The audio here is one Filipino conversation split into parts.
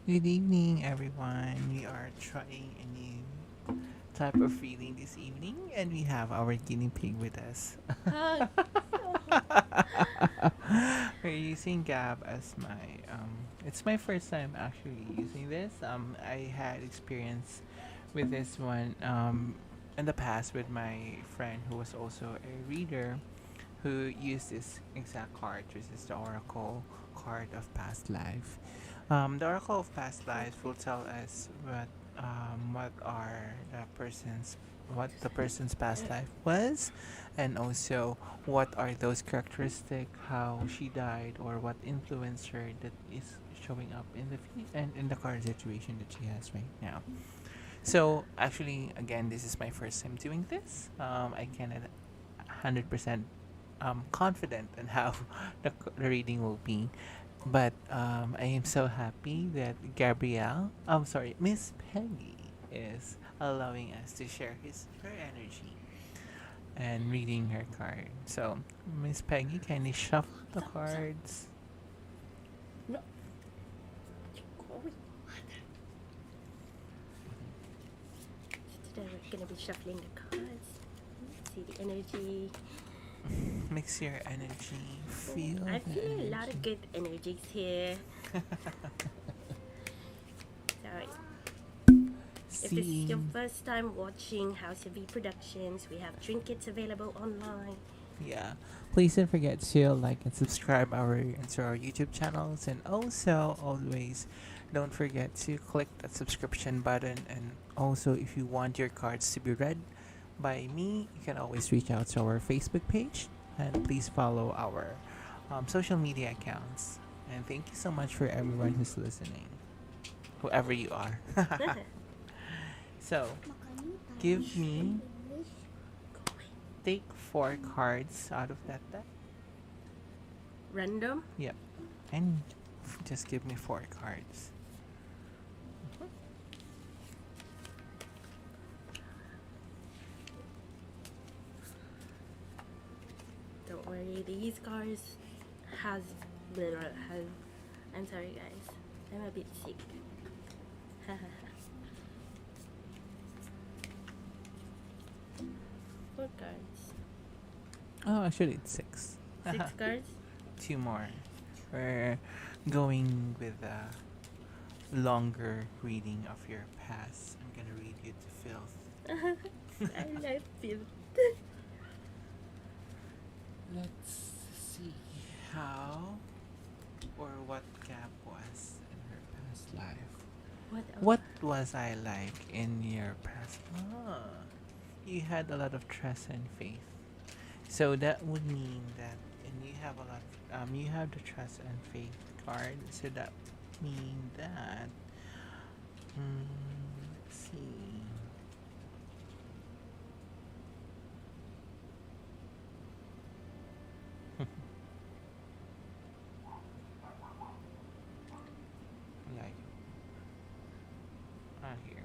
Good evening, everyone. We are trying a new type of reading this evening, and we have our guinea pig with us. Hi. We're using Gab as my. It's my first time actually using this. I had experience with this one in the past with my friend who was also a reader who used this exact card, which is the Oracle card of past life. The Oracle of Past Lives will tell us what are what the person's past life was, and also what are those characteristics, how she died, or what influenced her that is showing up in and in the current situation that she has right now. So actually, again, this is my first time doing this. I cannot 100% confident in how the reading will be. But I am so happy that Miss Peggy, is allowing us to share her energy and reading her card. So, Miss Peggy, can you shuffle the cards? No. Today we're going to be shuffling the cards. See the energy. Mix your energy. Feel I the feel a lot energy. of good energies here. So, if this is your See, first time watching House of V Productions, we have trinkets available online. yeah. Please don't forget to like and subscribe to our YouTube channels, and also always don't forget to click that subscription button. And also, if you want your cards to be read by me, you can always reach out to our Facebook page, and please follow our social media accounts. And thank you so much for everyone who's listening, whoever you are. So, give me take four cards out of that deck. Random. Yep. And just give me four cards. Don't worry, these cards has has. I'm sorry, guys. I'm a bit sick. Four cards. Oh, actually, it's six. 6 cards. Two more. We're going with a longer reading of your past. I'm gonna read you to filth. I love you. Let's see how or what Gab was in her past life. What? What was I like in your past? You had a lot of trust and faith. So that would mean that, and you have a lot. You have the trust and faith card. So that mean that. Let's see. Like here.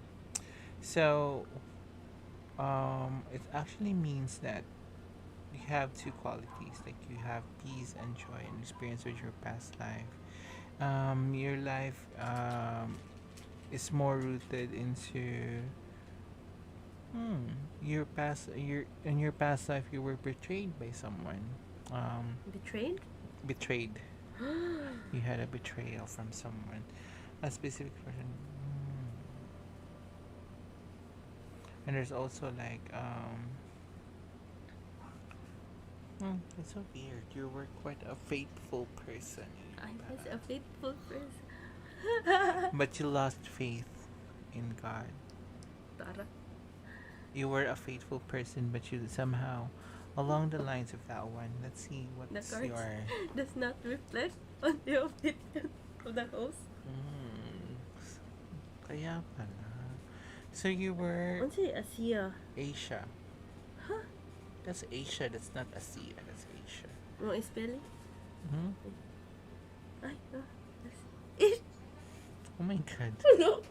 So it actually means that you have two qualities. Like you have peace and joy and experience with your past life. Your life is more rooted into your past. Your in your past life, you were betrayed by someone. Betrayed? Betrayed. You had a betrayal from someone, a specific person. And there's also like it's so weird. You were quite a faithful person in I your was a past, faithful person. but you lost faith in God. Tara. You were a faithful person, but you somehow, along the lines of that one, let's see The what's cards your. does not reflect on the opinion of the host. Mm, kaya pala. So you were Unsay Asia? Asia. Huh? That's Asia. That's not Asia. That's Asia. Mo spelling? Hmm. Ay, Eh, Oh my God. no.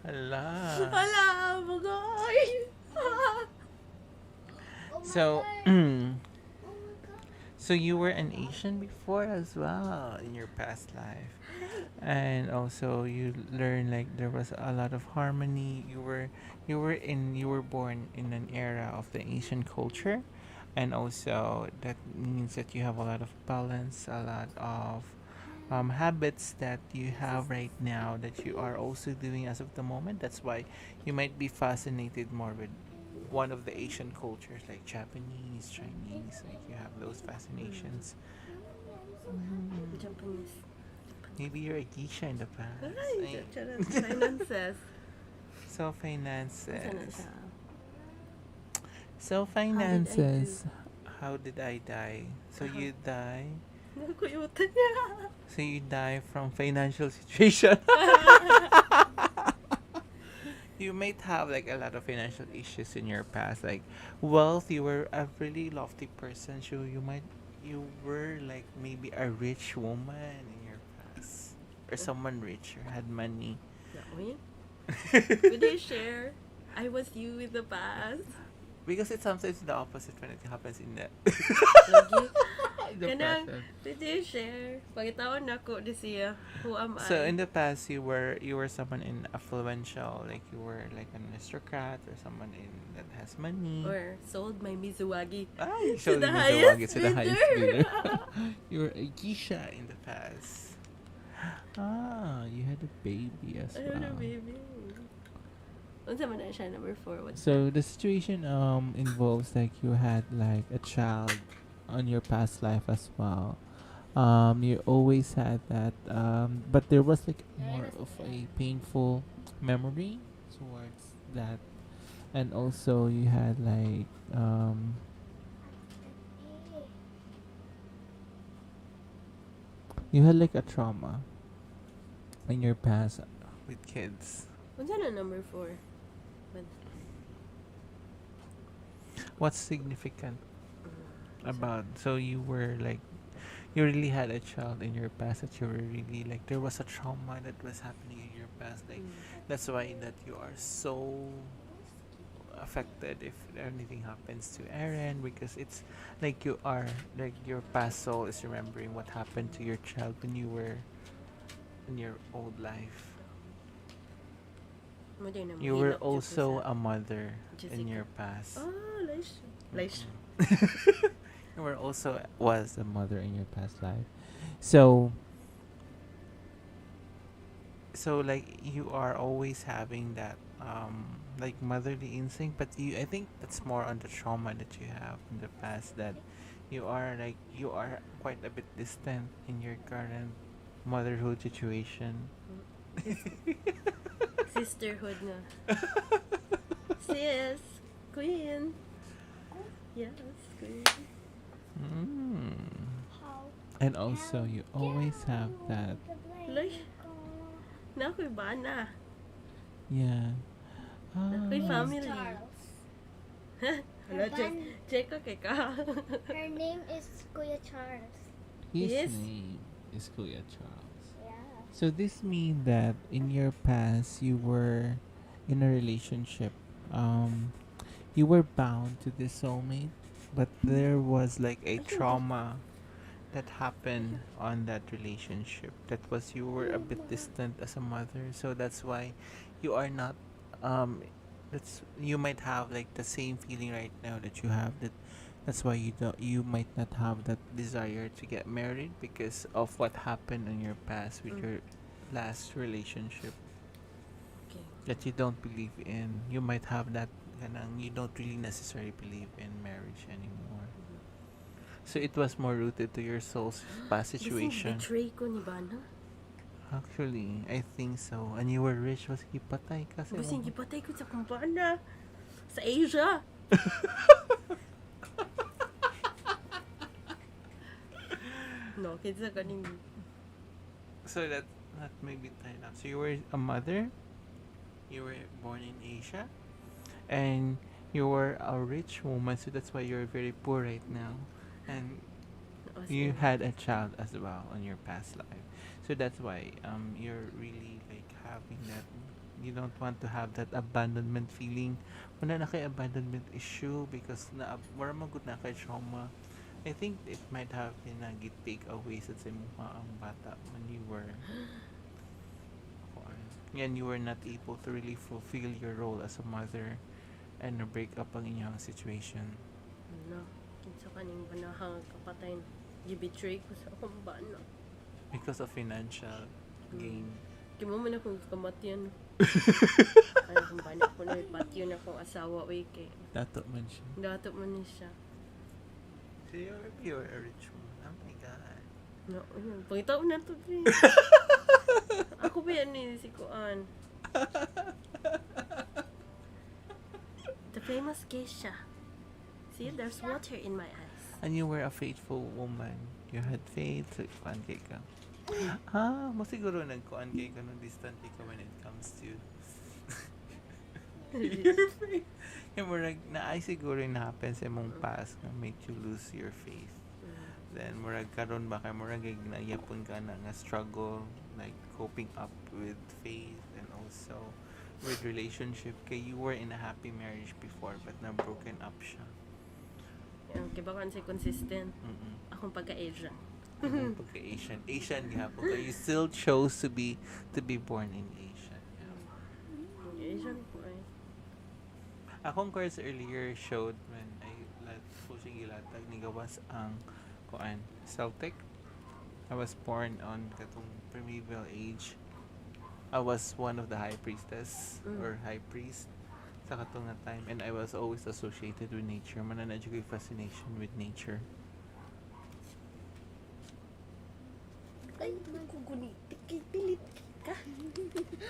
Hala. Hala, bagay. So, So you were an Asian before as well in your past life. And also you learn like there was a lot of harmony. You were born in an era of the Asian culture, and also that means that you have a lot of balance, a lot of habits that you have right now that you are also doing as of the moment. That's why you might be fascinated more with one of the Asian cultures like Japanese, Chinese, like you have those fascinations. Mm, Japanese. maybe you're a geisha in the past. Ay, Ay. charot. Finances. So Unsa na finances. siya? So How did I do? finances. How did I die? So How? you die. Nakakuyutan niya. So you die from financial situation. You might have like a lot of financial issues in your past, like wealth. You were a really lofty person, so you were like maybe a rich woman in your past, or someone rich or had money. Naoy, could you share? I was you in the past. Because it's sometimes the opposite when it happens in the Lagi. in the Kanang, present. could you share? Pagkataon na ko di siya. Who am So I? in the past, you were someone in affluential, like you were like an aristocrat or someone in that has money. Or sold my Mizuwagi Ay, to so the Mizawagi highest to the highest bidder. bidder. You were a geisha in the past. Ah, you had a baby as I don't know, well. baby. Unsa man na siya number 4? What's So the situation involves like you had like a child on your past life as well. You always had that, but there was like more of a painful memory towards that, and also you had like a trauma in your past with kids. Unsa na number 4? But, What's significant unsa? about, so you were like, you really had a child in your past that you were really like, there was a trauma that was happening in your past, like that's why that you are so affected if anything happens to Aaron, because it's like you are like your past soul is remembering what happened to your child when you were in your old life. Mo din na You were mahilak jud ko also sa a mother in Jessica. your past. Oh, Lish. Lish. Mm-mm. You were also was a mother in your past life. So like you are always having that like motherly instinct, but you, I think that's more on the trauma that you have in the past, that you are quite a bit distant in your current motherhood situation. Sisterhood nga. Sis. Queen. Yes, queen. Mm. And also you always have that, Lish. Na ako'y bana. yeah. Na ako'y Ah, family. Charles. Hala, check ko kay ka. Her name is Kuya Charles. his Yes. name is Kuya Charles. Yeah. So this means that in your past you were in a relationship. You were bound to this soulmate, but there was like a trauma that happened on that relationship. That was, you were a bit distant as a mother, so that's why you are not that's, you might have like the same feeling right now that you have, that that's why you might not have that desire to get married because of what happened in your past with your last relationship, Okay. that you don't believe in. You might have that ganang, you don't really necessarily believe in marriage anymore. So it was more rooted to your soul's past Bising situation. betray ko ni Bana. Actually, I think so. And you were rich, was hipatay kasi. Bising gipatay ko sa kumpana. Sa Asia. No, kinsa kaning So that may be tied up. So you were a mother, you were born in Asia, and you were a rich woman, so that's why you're very poor right now. And you had a child as well in your past life. So that's why you're really like having that, you don't want to have that abandonment feeling. Wala na kay abandonment issue because na wala man gud na kay trauma I think it might have been a git take away sa mukha ang bata when you were kuan. And you were not able to really fulfill your role as a mother and na break up ang inyong situation No. Kinsa kaning banahang kapatay gibetray ko sa akong bana. because of financial gain. Kaya mo man akong kamatian. Ay, akong bana ko na patio na akong asawa. Uy, kay Dato man siya. dato man ni siya. So you're a rich woman. Oh my God. No, yun. Pangitaw na to, pre. Ako ba yan ni si Kuan? The famous geisha. See, there's water in my eyes. And you were a faithful woman. You had faith. So, kuan kay ka. Mo siguro nagkuan kay ka nung distant ka when it comes to your faith. Yung murag na ay siguro yung na-happen sa mong past nga make you lose your faith. Then murag karon ba kay murag nayapon ka na nga struggle like coping up with faith and also with relationship kay you were in a happy marriage before but na broken up siya. Yan, kaya ba kasi consistent? Akong pagka-Asian. Yung pagka-Asian. Asian gihapon ka. You still chose to be born in Asia. Asian ko ay. Akong course earlier showed when I pushing ilatag ni gawas ang kuan Celtic. I was born on katong primeval age. I was one of the high priestess or high priest sa katong nga time and I was always associated with nature. Mananadyo ko'y fascination with nature. Ay, maguguni. Pilit ka.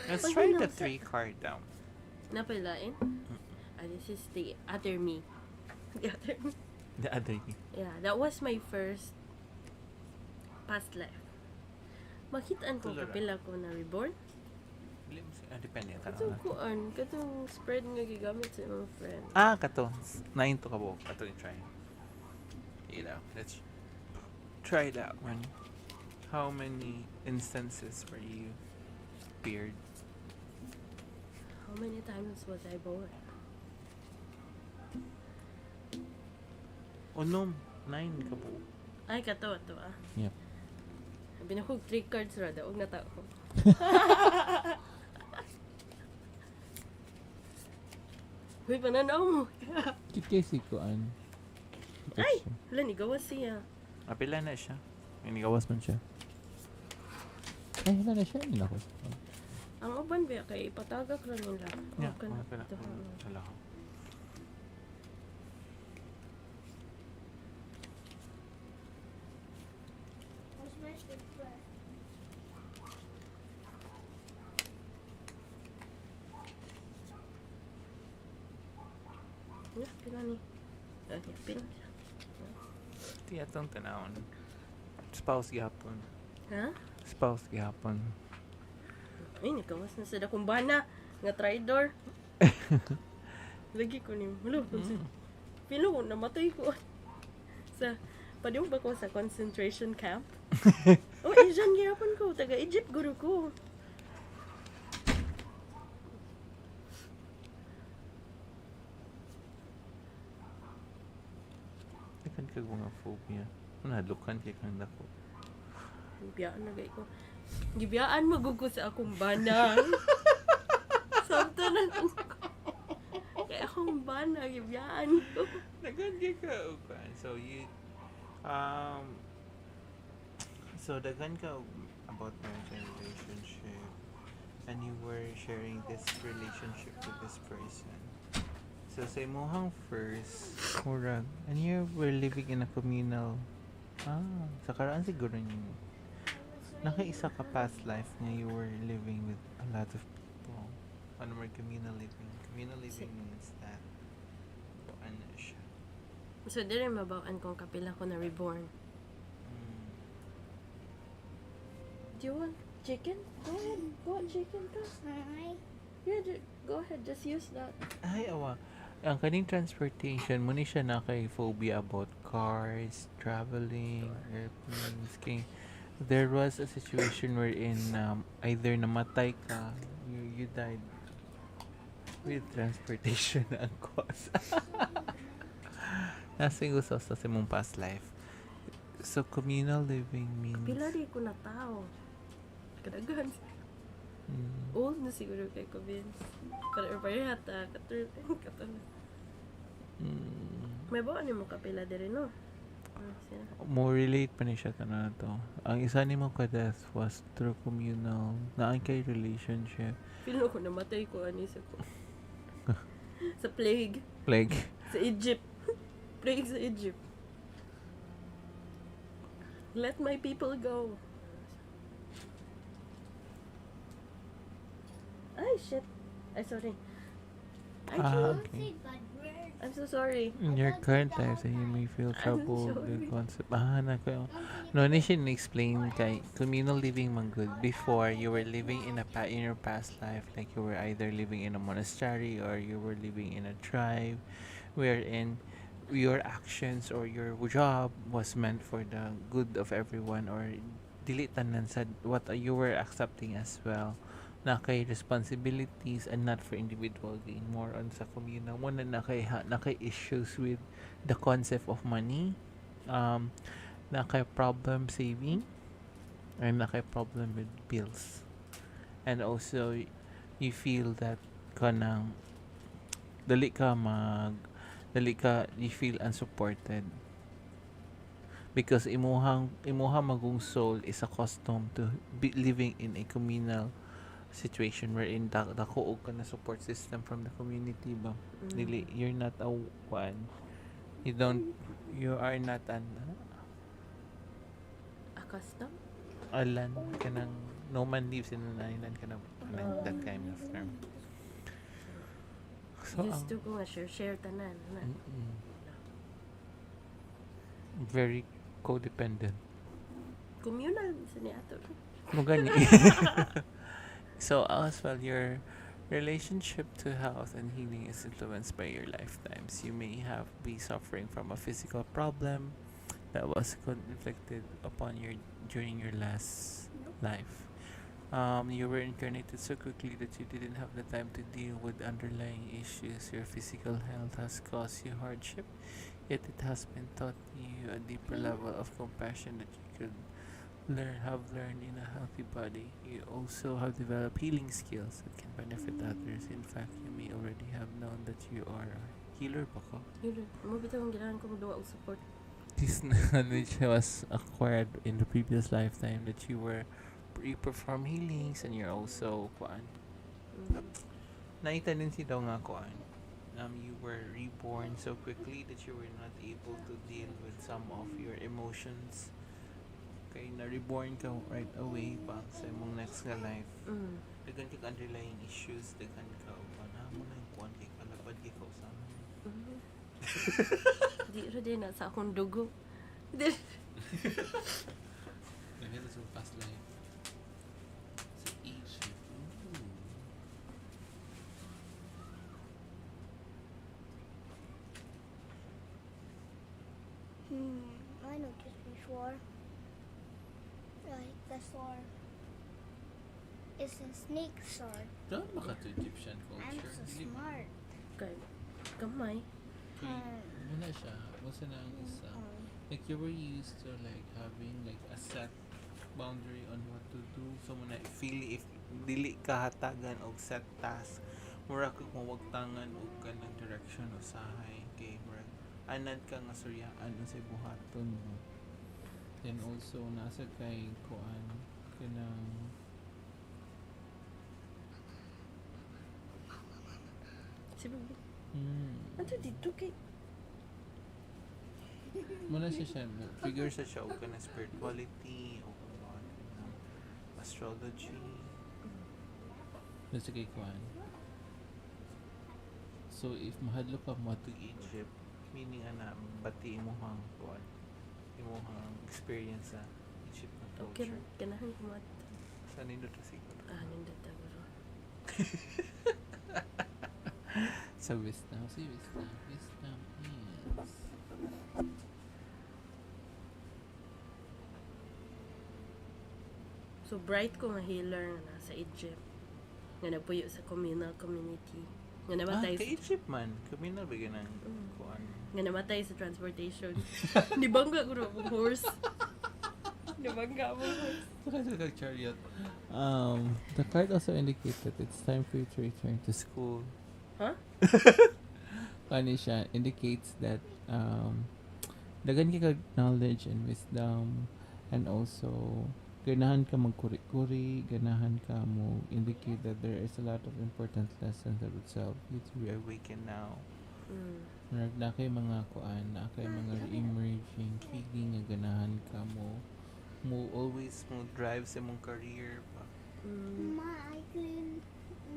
Let's try the 3 card down. Napilain? This is the other me. The other me. The other you. Yeah, that was my first past life. Makitaan ko Tulara. kapila ko na reborn. Depende. Katong kuan, katong spread nga gigamit sa mga friend. Kato. 9 to kabo. Kato ni try. Let's try that one. How many instances were you appeared? How many times was I born? No. 9 kabo. Ay, kato ah. Yep. Sabi na ko, 3 cards ra, daog na tao ko. Uy, pananaw mo. Kit kasi kuan. Ay! Wala, ni gawas siya. Apila na siya. Inigawas man siya. Ay, wala na siya. Inigawas. Ang uban ba kay patagak lang nila. Yeah. Oh, kana- Wala. ito, Wala. Where's my slipper? Yeah, pila ni. Ah, yeah, pila siya. Iti atong tanawon. Spouse gihapon. Ha? Spouse gihapon. Ay, nagawas na sa dakong bana. Nga traitor. Lagi ko ni. Hello, pilo ko, namatay ko. Sa, padiw ba ko sa concentration camp? Oh, Asian gyapon ko. Taga Egypt guru ko. Ikan ka mga phobia. Nahalukan kay kang dako. Gibiyaan na gay ko. Gibiyaan magugo sa akong bana. Sabta na ko. Kaya akong bana, gibiyaan ko. Daghan kay ka ukan. So daghan ka about marital relationship and you were sharing this relationship with this person. So sa imuhang first murag and you were living in a communal sa karaan siguro niyo nakaisa ka past life nga you were living with a lot of people. Ano more communal living? Communal living means that ano siya. So, dili mabawaan kung kapila ko na reborn. Do you want chicken? Go ahead. Go on, chicken ka. Hi. Yeah, go ahead. Just use that. Ay, awa. Ang kaning transportation, muna siya na kay phobia about cars, traveling, airplanes. Kay, there was a situation wherein either namatay ka, you died with transportation ang cause. Nasing gusto sa mong past life. So communal living means Pila di ko na tao. Kadaghan. Old na siguro kay ko, Vince. Pero hata, katulad. May ba ano mo kapila diri, no? More relate pa ni siya na to. Ang isa ni mo ka-death was through communal na ang kay relationship. Feel ko namatay ko ani sa ko. Sa plague. Like, Sa Egypt. Plague sa Egypt. Let my people go. Ay, shit. Ay, sorry. Ay, okay. I'm so sorry. In your current life, you may feel troubled with concept. No, ni siya explain kay communal living man good. Before, you were living in in your past life, like you were either living in a monastery or you were living in a tribe, wherein your actions or your job was meant for the good of everyone, or dili tanan sa what you were accepting as well na kay responsibilities and not for individual gain, more on sa communal mo na kay issues with the concept of money, na kay problem saving, and na kay problem with bills, and also you feel that kanang dali ka you feel unsupported because imuhang magong soul is accustomed to be living in a communal situation wherein dako og ka na support system from the community ba. Dili, you're not a one, you are not an Accustomed? alan kanang no man lives in an island kanang that kind of term. So Used to ko nga share tanan. Na. very codependent. Communal sa ni ato. No gani. So as well, your relationship to health and healing is influenced by your lifetimes. You may be suffering from a physical problem that was inflicted upon during your last life. You were incarnated so quickly that you didn't have the time to deal with underlying issues. Your physical health has caused you hardship, yet it has been taught you a deeper level of compassion that you could have learned in a healthy body. You also have developed healing skills that can benefit others. In fact, you may already have known that you are a healer pa ko. Yun, mo bitaw ang ganahan kong duwa og support. This knowledge was acquired in the previous lifetime that you perform healings, and you're also naita din si daw nga you were reborn so quickly that you were not able to deal with some of your emotions. Kay na-reborn ka right away pa sa imong next nga life. Dagan ka underlying issues, dagan ka mo na yung kuwan kay kalabad kay kausahan. Di ro din na sa akong dugo. Naganda sa past life. Sa Egypt. I know this before. Like the sword. It's a snake sword. Doon ba ka to Egyptian I'm culture? so smart. Kay kamay. Wala siya. What's na ang isa? Like you were used to like having like a set boundary on what to do. So muna feel if dili ka hatagan og set task, mura ka mawag tangan og kanang direction usahay kay mura anad ka nga suryaan sa buhaton mo. Then also nasa kay kuan kanang Sige. Ano dito kay muna siya figure siya og kanang spirituality o kanang astrology. Nasa kay kuan. So if mahadlo ka mo to Egypt, meaning ana bati mo hang kuan imong experience sa Egypt na okay culture. ganahan ko mat. Sa nindot na siguro. Nindot ta bro. Sa wisdom is So bright ko nga healer nga sa Egypt. Nga napuyo sa community. Nga namatay kay Egypt man. Communal ba ganang kuan? nga namatay sa transportation. Di bangga ko ro horse. Nabangga mo ko. Saka chariot. The card also indicates that it's time for you to return to school. Huh? Kani siya indicates that dagan ka kag knowledge and wisdom, and also ganahan ka magkuri-kuri, ganahan ka mo indicate that there is a lot of important lessons that would help you to reawaken now. Na kay mga kuan, na kay mga re-emerging feeling nga ganahan ka mo always mo drive sa mong career pa. Ma, I clean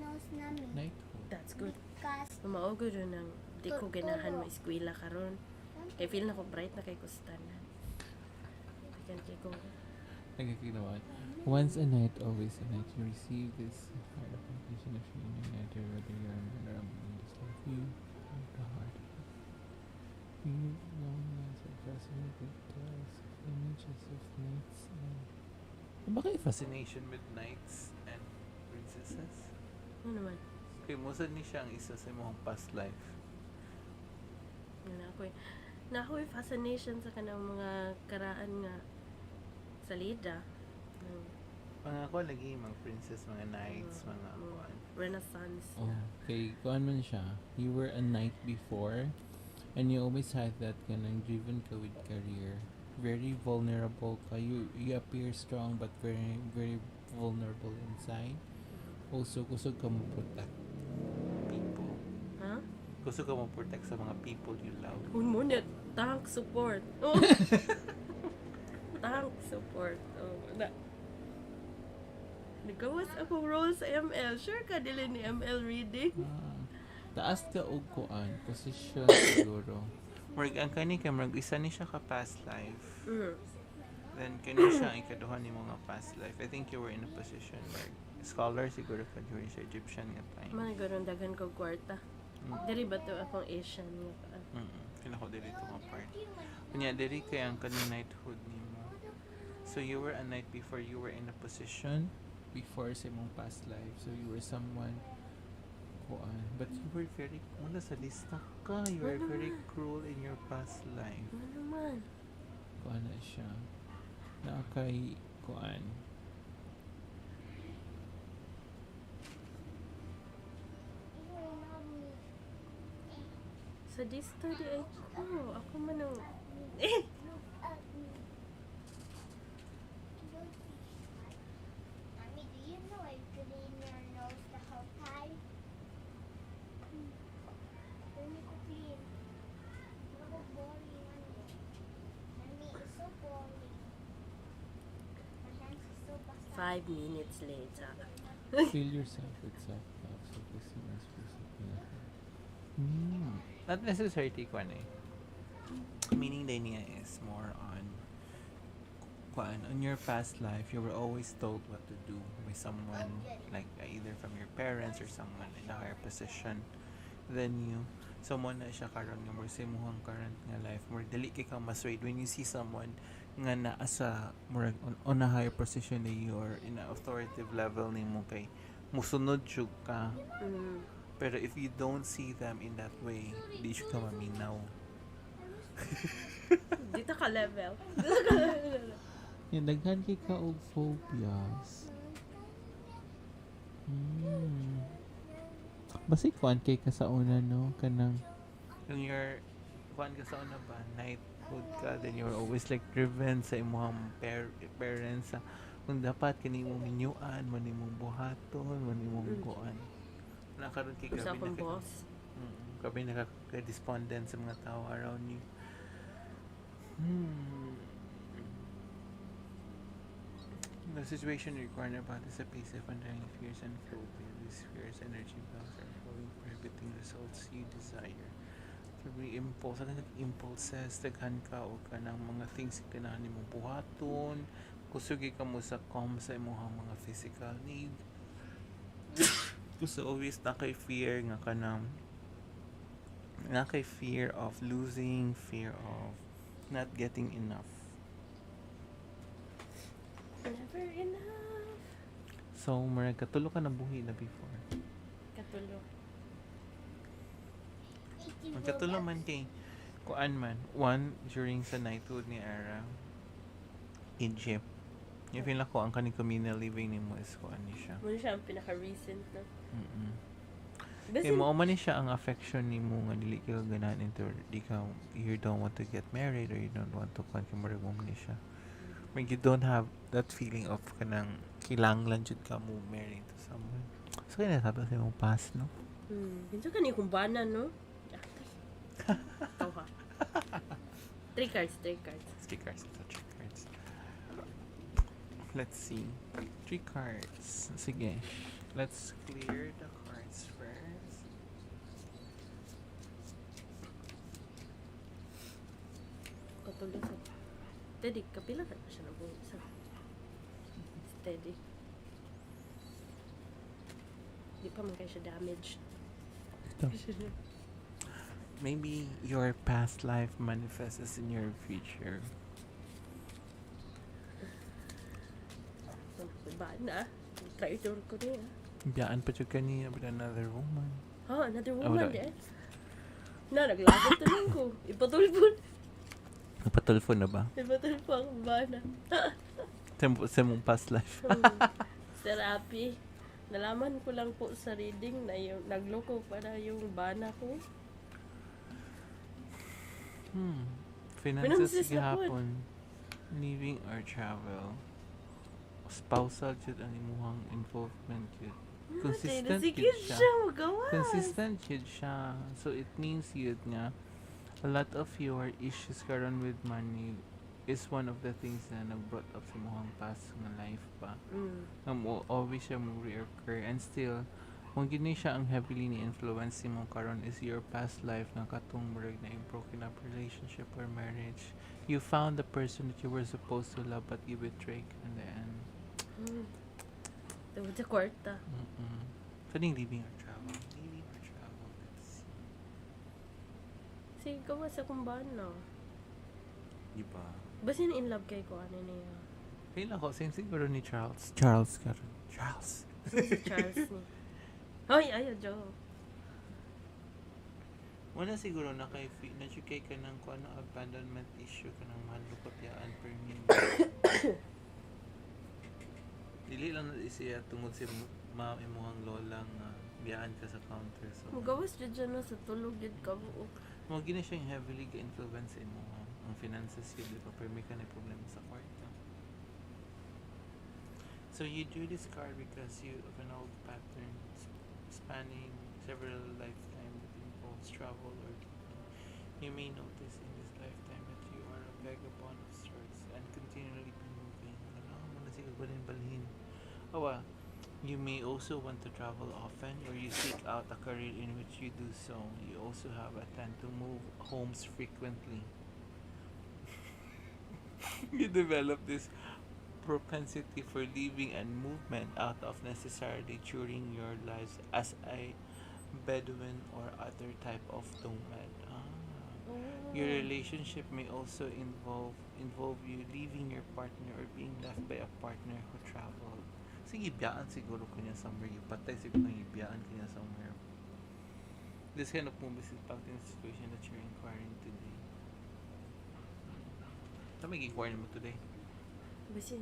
nose namin. Knighthood. That's good. Kas, Maogo rin ng di ko ganahan mo eskwela karon. Kaya feel na ko bright na kay kustanan. Kan kay ko. Nagkakinawan. Once a night, always a night. You receive this heart of completion of you united, whether you're a man or a woman, just like you, the heart of it. You loneliness are fascinated tales of images of knights and... Ba kayo fascination with knights and princesses? Ano naman? Kaya musad ni siya ang isa sa imong past life. Na ako'y fascination sa kanang mga karaan nga salida. Pangako lagi mga princess, mga knights, mga kuan. Renaissance. Oh, okay. Kuan man siya. You were a knight before, and you always had that kanang driven ka with career. Very vulnerable ka. You appear strong but very very vulnerable inside. Also, kusog ka mo protect people. Ha? Kusog ka mo protect sa mga people you love. Hun mo net tank support. Oh. Tank support. Oh, na. Nagawas akong role sa ML. Sure ka dili ni ML reading? Taas ka og kuan, position siguro. Murag ang kani ka murag isa ni siya ka past life. Then kani siya ang ikaduha ni mga past life. I think you were in a position like scholar siguro ka during sa Egyptian nga time. Man gano'n daghan ko kwarta. Diri ba to akong Asian nga pa? Kina ko dili to nga part. Kunya diri kay ang kani knighthood nimo. So you were a knight before, you were in a position before sa imong past life. So you were someone kuan, but you were very wala sa lista ka. You were very cruel in your past life. Ano naman? Kuan na siya. Na kay kuan. Sa this study ay ako man ang Mommy, do you know I clean your nose the whole time? Let me go clean. What a boring one. Mommy, it's so boring. My hands are so basah. 5 minutes later. Fill yourself with self-love, so focusing on specific. Not necessarily kuan eh. Meaning din niya is more on kuan, on your past life you were always told what to do by someone like either from your parents or someone in a higher position than you. So mo na siya karon nga more sa imong current nga life, more dali kay ka maswayed when you see someone nga naa sa more on a higher position than you or in a authoritative level nimo kay musunod jud ka. Pero if you don't see them in that way, di siya ka maminaw. Dito ka level. Yung daghan kay ka og phobias. Basi kuan kay ka sa una no kanang yung your kuan ka sa una ba knighthood ka, then you're always like driven sa imong parents sa kung dapat kani mo minyuan, man imong buhaton, man imong kuan. Nakaroon kay Sa akong boss. Kabi nakaka-despondent sa mga tao around you. The situation you require about is a piece of underlying fears and phobia. These fears, energy balance are flowing, prohibiting results you desire. Every impulse, ano impulses, daghan ka o ka ng mga things kailangan mo buhaton, kusugi ka mo sa sa imong mga physical need. Gusto always na kay fear nga kanang na kay fear of losing, fear of not getting enough. Never enough. So, marag katulo ka na buhi na before. Katulo. Magkatulo man kay kuan man. One, during sa knighthood ni Ara, Egypt. Yung feel ako, ang kaning communal living ni mo is ko ani siya. Muna siya ang pinaka-recent na. Mm-mm. Basi, Mo man ni siya ang affection ni mo nga dili ka ganahan into di ka you don't want to get married or you don't want to consumer mo man ni siya. When you don't have that feeling of kanang kilanglan jud ka mo marrying to someone. So kaya sabi sa imong past, no? Pinsa ka ni kumbana, no? Ikaw ha. 3 cards. Stickers, ito 3 cards. Let's see. 3 cards. Sige. Let's clear the cards first. Katulad sa... Steady, kapila ka na siya na buong isa. Steady. Di pa man kayo siya damaged. Ito. Maybe your past life manifests in your future. Ba na? Traitor ko niya. Biyaan pa jud kaniya with another woman. Another wala. woman di eh. Naglagot to lang ko. Ipatulpon. Napatulfon na ba? Ipatulpon ang bana. Sa mong past life. Therapy. Nalaman ko lang po sa reading na yung nagloko para yung bana ko. Finances Finances na po. gihapon. Living or travel. Spousal jud ang imuhang involvement jud. Consistent Sige jud siya. siya magawa. Consistent jud siya. So it means yun nga a lot of your issues karon with money is one of the things na nag-brought up sa imuhang past nga life pa. Always siya mo reoccur and still kung gini siya ang heavily ni influence mo karon is your past life na katong murag na yung broken up relationship or marriage. You found the person that you were supposed to love but you betrayed in the end. Tawag sa kwarta. So living or travel? Living or travel? Let's see. Sige ka sa kumbana. Diba? Basta in love kay ko ano niya. Feel ako, same siguro ni Charles. Charles karon. Charles. Si Charles ni. Ay, Joe. Wala siguro na kay ka ng kung ano abandonment issue ka ng mahalukot yaan per minute. Dili lang na isiya tungod si imuhang lola nga biyaan ka sa counter. So, Magawas dyan na sa tulog dyan ka mo. mga gina siyang heavily ga-influence sa imo ang finances yun, di ba? Pero may ka na problema sa kwarta. So you do this card because you have an old pattern spanning several lifetime that involves travel or you may notice in this lifetime that you are a vagabond of sorts and continually be moving. Ano mo na siguro din balhin. You may also want to travel often or you seek out a career in which you do so. You also have a tend to move homes frequently. You develop this propensity for living and movement out of necessarily during your lives as a Bedouin or other type of nomad. Your relationship may also involve you leaving your partner or being left by a partner who traveled. Sige, biyaan siguro kanya somewhere. Patay siguro kanya biyaan kanya somewhere. This kind of movie is impacting the situation that you're inquiring today. Ano may inquiry mo today? Basta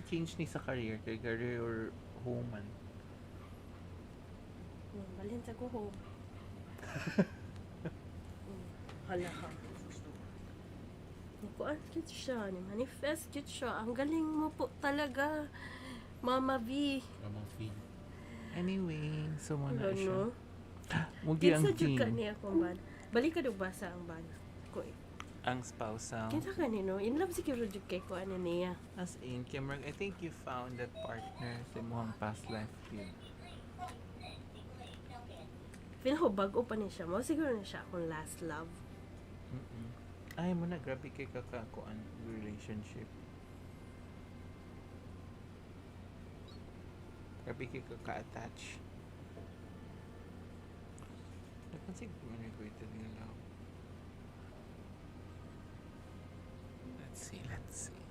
Change ni sa career. Kay career or woman. balhin sa kuho. Hala ka. Nakuan cute siya. Manifest cute siya. Ang galing mo po talaga. Mama V. Anyway, so muna siya. Ano? Mugi ang Kinsa jud ka team. niya akong bana. Balik ka daw basa ang bana. Ko. Ang spousal. Kinsa ka ni no? In love siguro jud kay ko ano niya. As in, Kimberg, I think you found that partner sa imuhang past life yun. Feel ko bago pa niya siya. Mo siguro na siya akong last love. Ay mo na, grabe kay kakakuan relationship. Grabe kay kaka-attach. Napansin ko man yung kwento niya lang. Let's see.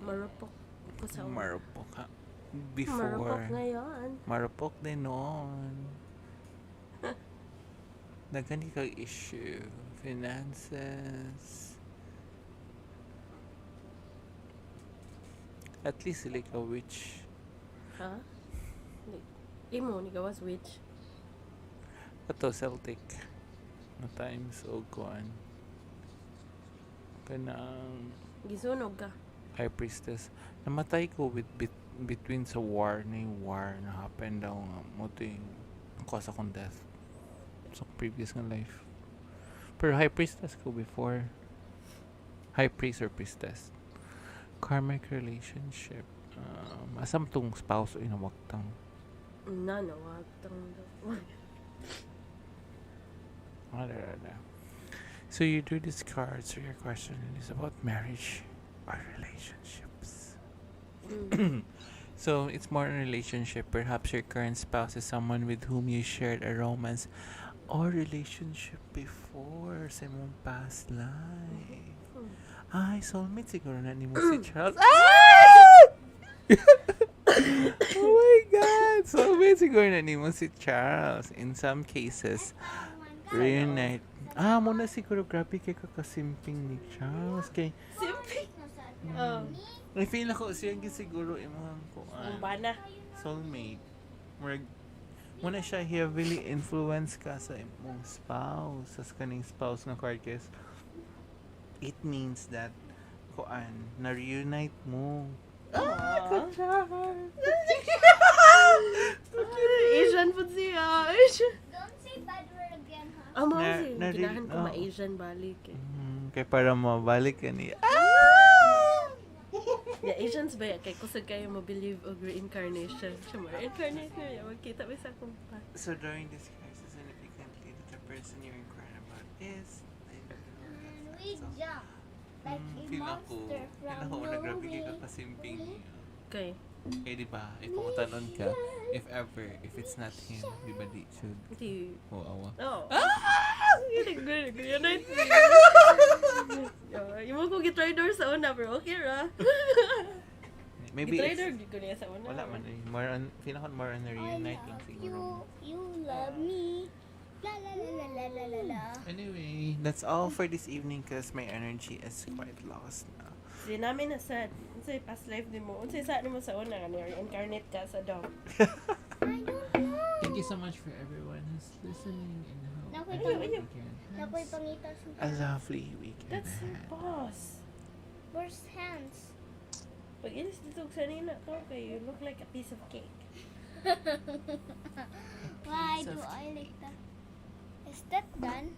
Marupok ko sa Marupok ha. Marupok Before. ngayon. Marupok din noon. Nagani kag issue. Finances. At least like a witch. Ha? Imo, ni gawas witch. Ato Celtic. Na times o kuan. Kanang Gisunog ka. high priestess. Namatay ko between sa war na yung war na happen daw nga mo to yung cause akong death sa previous nga life. Pero high priestess ko before. High priest or priestess. Karmic relationship. Asam tong spouse o inawaktang. Nanawag tang. Ada. So you do these cards, so your question is about marriage or relationships. So it's more in relationship. Perhaps your current spouse is someone with whom you shared a romance or relationship before sa mong past life. Ay, soulmate siguro na ni mo si Charles. Oh my God! Soulmate siguro na ni mo si Charles. In some cases, reunite. Muna siguro grabe kay kakasimping ni Charles. Kay, Simping. I feel ako siya siguro imong kuan. Umbana. Soulmate. Muna siya heavily influence ka sa imong spouse. Sa kaning spouse ng card case. It means that kuan, na-reunite mo. Asian po siya. Asian. Don't say bad word again, ha? Amo Na- kasi na- ginahan ko oh. ma-Asian balik eh. Kaya para mabalik ka niya. Yeah, Asians ba yan? Kaya kusog kayo mo-believe o reincarnation. Siya mo, reincarnation niya. Magkita mo sa kumpa. So during this crisis, significantly that the person you're inquiring about is And we jump like a feel monster from ako nagrabe kay nowhere. kakasimping niya. Okay. Eh, di ba? If pumutanon ka, if it's not him, di ba di should Hindi. awa. Oh. Yun, good. Yun, night. Yung mo ko gitry door sa una, pero okay ra. Maybe Gitry it's, door, di ko niya sa una. wala man eh. Feel ako more on the I reunite lang love siguro. you love me. La la la la la la la la. Anyway, that's all for this evening because my energy is quite lost now. Di namin na sad. Unsay past life din mo. Unsay sa mo sa una nga reincarnate ka sa dog. I don't know. Thank you so much for everyone who's listening and hope Nakoy everyone pangita. again Nakoy has pangita sa a lovely weekend That's your ahead. boss. Where's hands? Pag inis dito sa nina ko, okay, you look like a piece of cake. Why piece do of I like that? Is that done?